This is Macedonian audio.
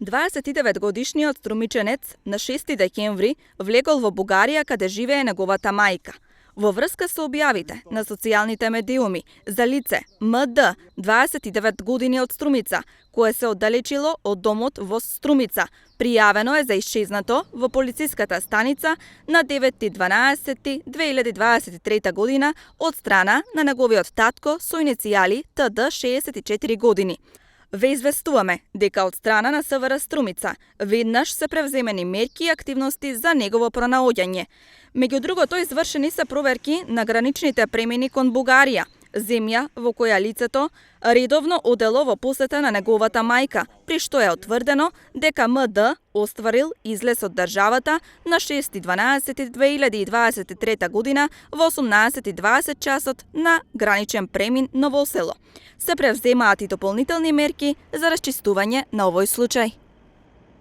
29-годишниот струмиченец на 6 декември влегол во Бугарија каде живее неговата мајка. Во врска со објавите на социјалните медиуми за лице МД, 29 години од Струмица, кое се оддалечило од домот во Струмица, пријавено е за исчезнато во полициската станица на 9.12.2023 година од страна на неговиот татко со иницијали ТД 64 години. Ве известуваме дека од страна на СВР Струмица веднаш се превземени мерки и активности за негово пронаоѓање. Меѓу другото, извршени се проверки на граничните премини кон Бугарија, земја во која лицето редовно одело во посета на неговата мајка, при што е утврдено дека МД остварил излез од државата на 6.12.2023 година во 18.20 часот на граничен премин Новосело. Се превземаат и дополнителни мерки за расчистување на овој случај.